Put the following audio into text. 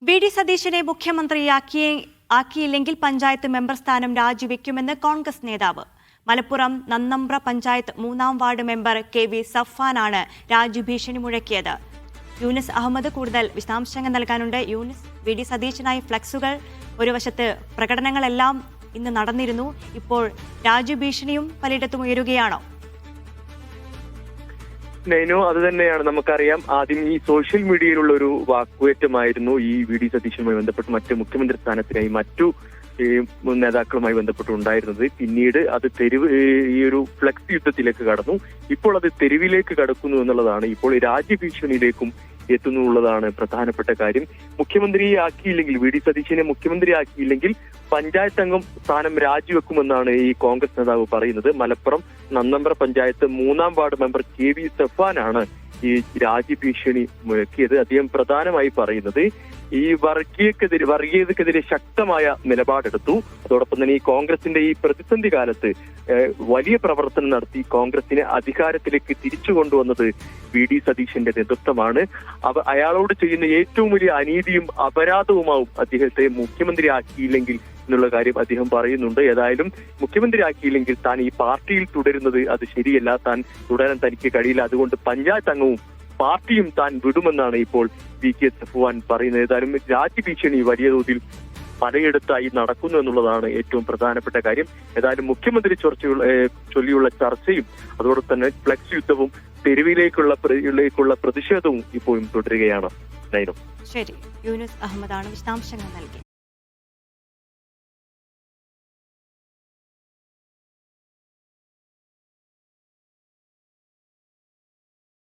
VD. സതീശനെ മുഖ്യമന്ത്രിയാക്കിയില്ലെങ്കിൽ panchayat member സ്ഥാനം രാജിവെക്കുമെന്ന് കോൺഗ്രസ് നേതാവ്. മലപ്പുറം നന്നമ്പ്ര പഞ്ചായത്ത് 3-ാം വാർഡ് മെമ്പർ കെ.വി. സഫ്വാനാണ് രാജ്യഭീഷണി മുഴക്കിയത്. യൂനിസ് അഹമ്മദ് കൂടുതൽ വിശദാംശങ്ങൾ നൽകാനുണ്ട്. യൂനിസ്, വി.ഡി. സതീശനായി ഫ്ലക്സുകൾ, ഒരു വശത്ത് പ്രകടനങ്ങളെല്ലാം ഇന്ന് നടന്നിരുന്നു. ഇപ്പോൾ രാജ്യഭീഷണിയും പലയിടത്തും ഉയരുകയാണോ? നൈനോ, അത് തന്നെയാണ്. നമുക്കറിയാം, ആദ്യം ഈ സോഷ്യൽ മീഡിയയിലുള്ള ഒരു വാക്കുവേറ്റമായിരുന്നു ഈ വി.ഡി. സതീശനുമായി ബന്ധപ്പെട്ട് മറ്റ് മുഖ്യമന്ത്രി സ്ഥാനത്തിനായി മറ്റു നേതാക്കളുമായി ബന്ധപ്പെട്ടുണ്ടായിരുന്നത്. പിന്നീട് അത് ഈ ഒരു ഫ്ലക്സ് യുദ്ധത്തിലേക്ക് കടന്നു. ഇപ്പോൾ അത് തെരുവിലേക്ക് കടക്കുന്നു എന്നുള്ളതാണ്. ഇപ്പോൾ രാജ്യഭീഷണിയിലേക്കും എത്തുന്നു എന്നുള്ളതാണ് പ്രധാനപ്പെട്ട കാര്യം. മുഖ്യമന്ത്രിയാക്കിയില്ലെങ്കിൽ, വി.ഡി. സതീശനെ മുഖ്യമന്ത്രിയാക്കിയില്ലെങ്കിൽ പഞ്ചായത്ത് അംഗം സ്ഥാനം രാജിവെക്കുമെന്നാണ് ഈ കോൺഗ്രസ് നേതാവ് പറയുന്നത്. മലപ്പുറം നന്നമ്പ്ര പഞ്ചായത്ത് 3-ാം വാർഡ് മെമ്പർ കെ.വി. സഫ്വാനാണ് ഈ രാജ്യഭീഷണി മുഴക്കിയത്. അദ്ദേഹം പ്രധാനമായി പറയുന്നത് ഈ വർഗീയതക്കെതിരെ ശക്തമായ നിലപാടെടുത്തു. അതോടൊപ്പം തന്നെ ഈ കോൺഗ്രസിന്റെ ഈ പ്രതിസന്ധി കാലത്ത് വലിയ പ്രവർത്തനം നടത്തി കോൺഗ്രസിനെ അധികാരത്തിലേക്ക് തിരിച്ചു കൊണ്ടുവന്നത് വി.ഡി. സതീശന്റെ നേതൃത്വമാണ്. അയാളോട് ചെയ്യുന്ന ഏറ്റവും വലിയ അനീതിയും അപരാധവുമാവും അദ്ദേഹത്തെ മുഖ്യമന്ത്രിയാക്കിയില്ലെങ്കിൽ എന്നുള്ള കാര്യം അദ്ദേഹം പറയുന്നുണ്ട്. ഏതായാലും മുഖ്യമന്ത്രിയാക്കിയില്ലെങ്കിൽ താൻ ഈ പാർട്ടിയിൽ തുടരുന്നത് അത് ശരിയല്ല, താൻ തുടരാൻ തനിക്ക് കഴിയില്ല, അതുകൊണ്ട് പഞ്ചായത്ത് അംഗവും പാർട്ടിയും താൻ വിടുമെന്നാണ് ഇപ്പോൾ വി.കെ. സഫ്വാൻ പറയുന്നത്. ഏതായാലും രാജ്യഭീഷണി വലിയ തോതിൽ പലയിടത്തായി നടക്കുന്നു എന്നുള്ളതാണ് ഏറ്റവും പ്രധാനപ്പെട്ട കാര്യം. ഏതായാലും മുഖ്യമന്ത്രി ചൊല്ലിയുള്ള ചർച്ചയും അതോടൊപ്പം തന്നെ ഫ്ലക്സ് യുദ്ധവും തെരുവിലേക്കുള്ള പ്രതിഷേധവും ഇപ്പോഴും തുടരുകയാണ്. ശരി, യൂനിസ് അഹമ്മദാണ് വിശദാംശങ്ങൾ നൽകി.